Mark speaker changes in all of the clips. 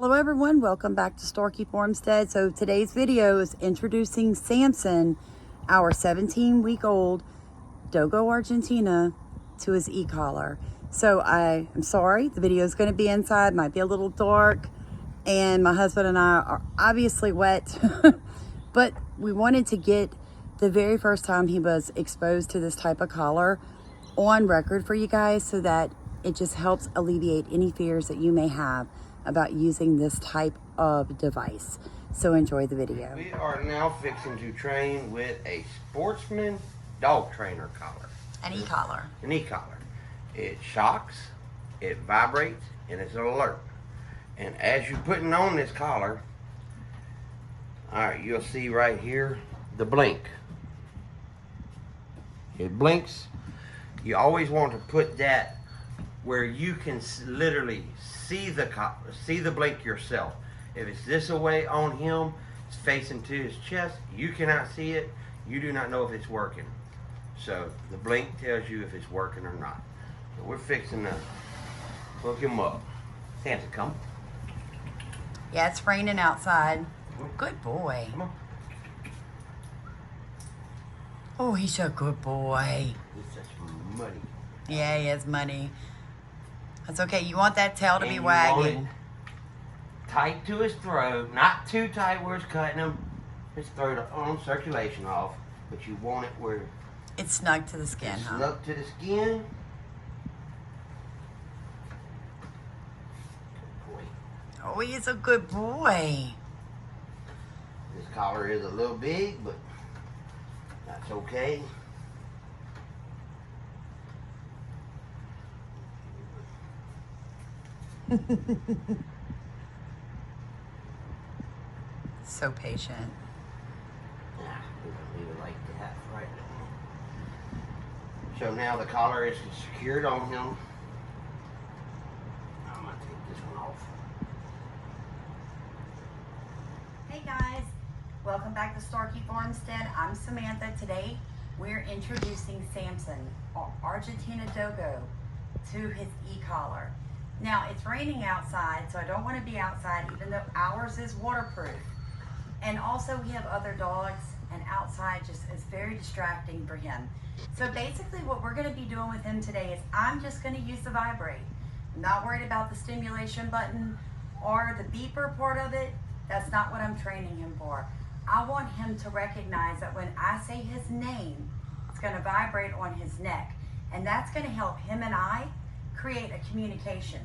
Speaker 1: Hello everyone, welcome back to Storky Farmstead. So today's video is introducing Samson, our 17-week-old Dogo Argentina, to his e-collar. So I am sorry, the video is going to be inside, might be a little dark, and my husband and I are obviously wet, but we wanted to get the very first time he was exposed to this type of collar on record for you guys, so that it just helps alleviate any fears that you may have about using this type of device. So enjoy the video.
Speaker 2: We are now fixing to train with a sportsman dog trainer collar.
Speaker 1: An e-collar.
Speaker 2: An e-collar. It shocks, it vibrates, and it's an alert. And as you're putting on this collar, alright, you'll see right here the blink. It blinks. You always want to put that where you can literally see the blink yourself. If it's this away on him, it's facing to his chest, you cannot see it. You do not know if it's working. So the blink tells you if it's working or not. So we're fixing to hook him up. Samson, come.
Speaker 1: Yeah, it's raining outside. Good boy.
Speaker 2: Come on.
Speaker 1: Oh, he's a good boy.
Speaker 2: He's such muddy.
Speaker 1: Yeah, he is muddy. That's okay. You want that tail to be
Speaker 2: And you want
Speaker 1: wagging.
Speaker 2: it tight to his throat, not too tight where it's cutting him. His throat on circulation off, but you want it where
Speaker 1: It's snug to the skin,
Speaker 2: it's
Speaker 1: huh?
Speaker 2: snug to the skin. Good boy.
Speaker 1: Oh, he is a good boy.
Speaker 2: This collar is a little big, but that's okay.
Speaker 1: So patient.
Speaker 2: Yeah, we can leave it like that right now. So now the collar is secured on him. I'm gonna take this one off.
Speaker 1: Hey guys, welcome back to Storky Farmstead. I'm Samantha. Today we're introducing Samson, our Argentina Dogo, to his e-collar. Now it's raining outside, so I don't want to be outside, even though ours is waterproof. And also we have other dogs, and outside just is very distracting for him. So basically what we're going to be doing with him today is I'm just going to use the vibrate. I'm not worried about the stimulation button or the beeper part of it. That's not what I'm training him for. I want him to recognize that when I say his name, it's going to vibrate on his neck. And that's going to help him and I create a communication.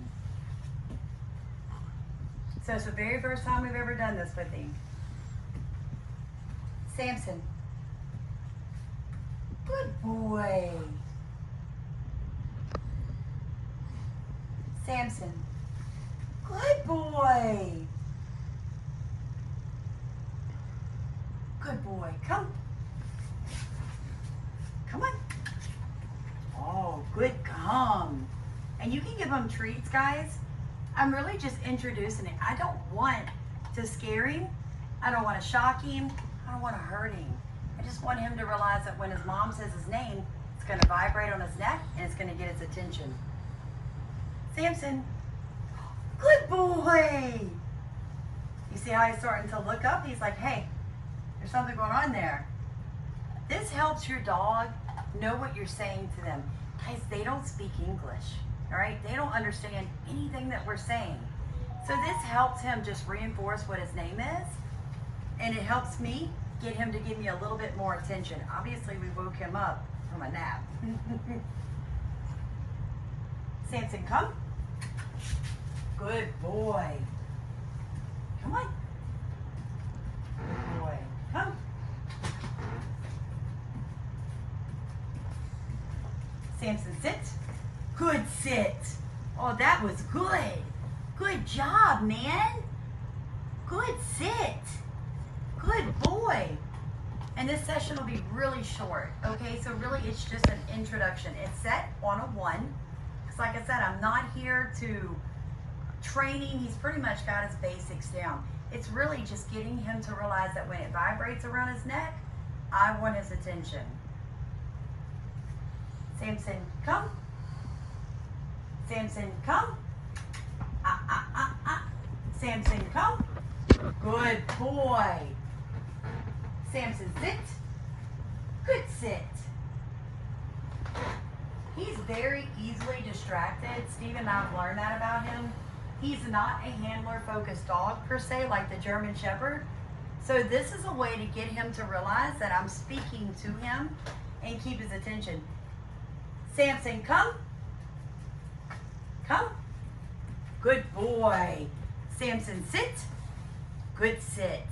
Speaker 1: So it's the very first time we've ever done this with him. Samson. Good boy. Samson. Good boy. Good boy. Come. Come on. Oh, good come. And you can give him treats, guys. I'm really just introducing it. I don't want to scare him. I don't want to shock him. I don't want to hurt him. I just want him to realize that when his mom says his name, it's going to vibrate on his neck and it's going to get his attention. Samson. Good boy. You see how he's starting to look up? He's like, hey, there's something going on there. This helps your dog know what you're saying to them. Guys, they don't speak English, all right? They don't understand anything that we're saying. So this helps him just reinforce what his name is, and it helps me get him to give me a little bit more attention. Obviously, we woke him up from a nap. Samson, come. Good boy. Come on. Good boy. Come. Samson, sit. Good sit. Oh, that was good. Good job, man. Good sit. Good boy. And this session will be really short, okay? So really it's just an introduction. It's set on a 1. Because like I said, I'm not here to training. He's pretty much got his basics down. It's really just getting him to realize that when it vibrates around his neck, I want his attention. Samson, come. Samson, come. Samson, come. Good boy. Samson, sit. Good sit. He's very easily distracted. Steve and I have learned that about him. He's not a handler-focused dog per se, like the German Shepherd. So this is a way to get him to realize that I'm speaking to him and keep his attention. Samson, come. Come. Good boy. Samson, sit. Good sit.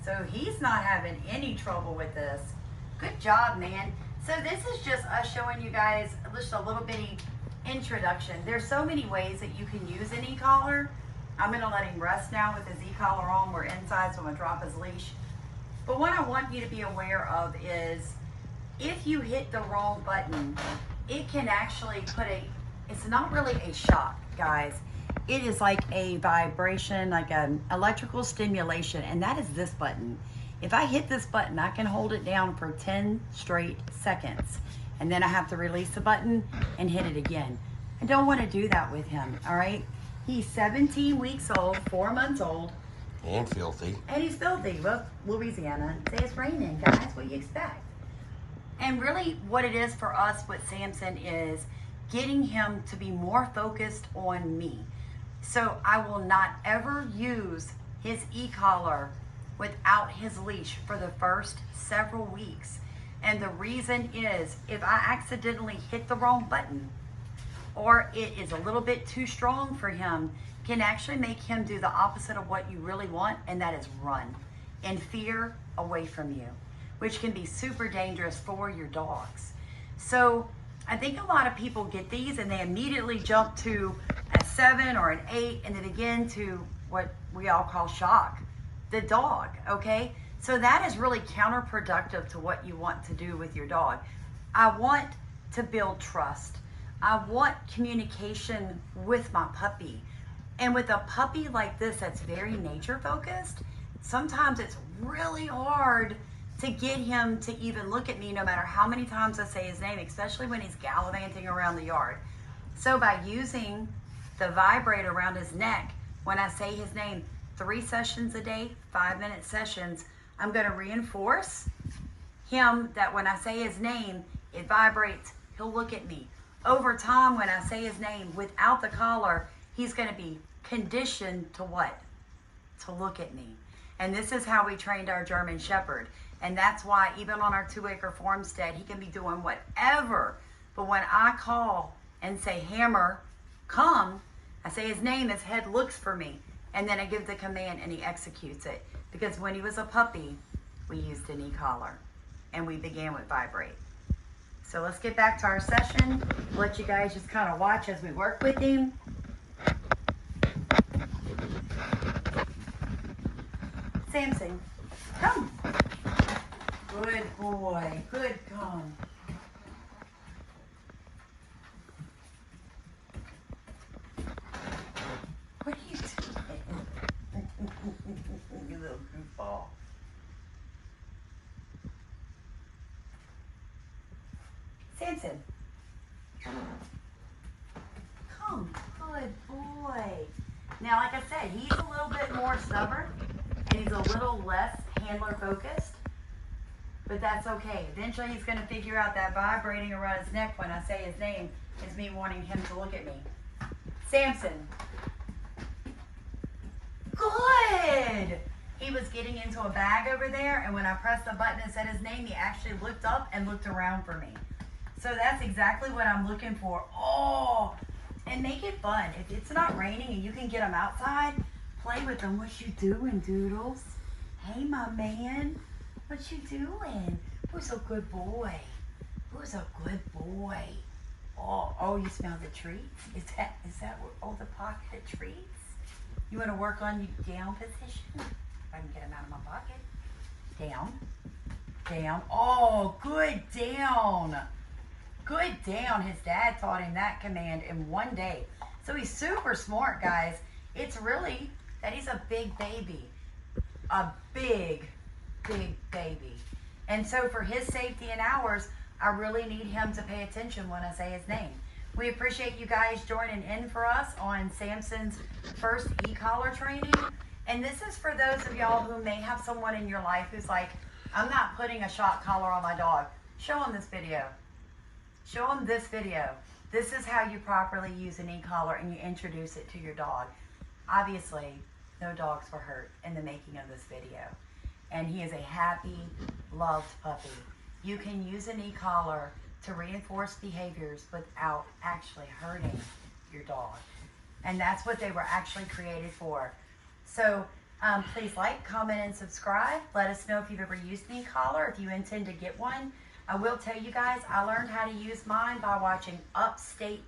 Speaker 1: So he's not having any trouble with this. Good job, man. So this is just us showing you guys just a little bitty introduction. There's so many ways that you can use an e-collar. I'm gonna let him rest now with his e-collar on. We're inside, so I'm gonna drop his leash. But what I want you to be aware of is if you hit the wrong button, it can actually put it's not really a shock, guys. It is like a vibration, like an electrical stimulation, and that is this button. If I hit this button, I can hold it down for 10 straight seconds, and then I have to release the button and hit it again. I don't want to do that with him, all right? He's 17 weeks old, 4 months old.
Speaker 2: And filthy.
Speaker 1: And he's filthy. Well, Louisiana, say it's raining, guys. What do you expect? And really what it is for us with Samson is getting him to be more focused on me. So I will not ever use his e-collar without his leash for the first several weeks. And the reason is if I accidentally hit the wrong button or it is a little bit too strong for him, can actually make him do the opposite of what you really want, and that is run in fear away from you, which can be super dangerous for your dogs. So I think a lot of people get these and they immediately jump to a 7 or an 8 and they begin to what we all call shock the dog, okay? So that is really counterproductive to what you want to do with your dog. I want to build trust. I want communication with my puppy. And with a puppy like this that's very nature focused, sometimes it's really hard to get him to even look at me no matter how many times I say his name, especially when he's gallivanting around the yard. So by using the vibrate around his neck, when I say his name, 3 sessions a day, 5-minute sessions, I'm going to reinforce him that when I say his name, it vibrates, he'll look at me. Over time, when I say his name without the collar, he's going to be conditioned to what? To look at me. And this is how we trained our German Shepherd. And that's why even on our 2-acre farmstead, he can be doing whatever. But when I call and say, Hammer, come, I say his name, his head looks for me. And then I give the command and he executes it. Because when he was a puppy, we used an e-collar. And we began with vibrate. So let's get back to our session. Let you guys just kind of watch as we work with him. Samson, come. Good boy. Good, come. What are you doing? You little goofball. Samson. Come. Good boy. Now, like I said, he's a little bit more stubborn and he's a little less handler focused, but that's okay. Eventually he's going to figure out that vibrating around his neck when I say his name is me wanting him to look at me. Samson. Good. He was getting into a bag over there, and when I pressed the button and said his name, he actually looked up and looked around for me. So that's exactly what I'm looking for. Oh, and make it fun. If it's not raining and you can get them outside, play with them. What you doing, Doodles? Hey, my man. What you doing? Who's a good boy? Who's a good boy? Oh, you smell the treats? Is that what, the pocket of treats? You want to work on your down position? If I can get them out of my pocket. Down. Down. Oh, good down. Good down. His dad taught him that command in one day. So he's super smart, guys. It's really that he's a big baby. A big, big baby. And so for his safety and ours, I really need him to pay attention when I say his name. We appreciate you guys joining in for us on Samson's first e-collar training. And this is for those of y'all who may have someone in your life who's like, I'm not putting a shock collar on my dog. Show them this video. Show them this video. This is how you properly use an e-collar and you introduce it to your dog. Obviously, no dogs were hurt in the making of this video. And he is a happy, loved puppy. You can use an e-collar to reinforce behaviors without actually hurting your dog. And that's what they were actually created for. So please like, comment, and subscribe. Let us know if you've ever used an e-collar, if you intend to get one. I will tell you guys, I learned how to use mine by watching Upstate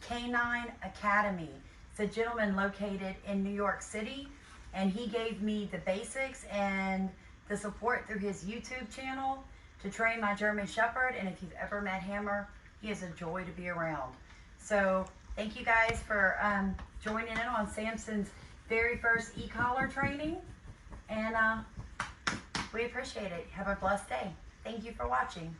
Speaker 1: Canine Academy. It's a gentleman located in New York City, and he gave me the basics and the support through his YouTube channel to train my German Shepherd. And if you've ever met Hammer, he is a joy to be around. So thank you guys for joining in on Samson's very first e-collar training, and we appreciate it. Have a blessed day. Thank you for watching.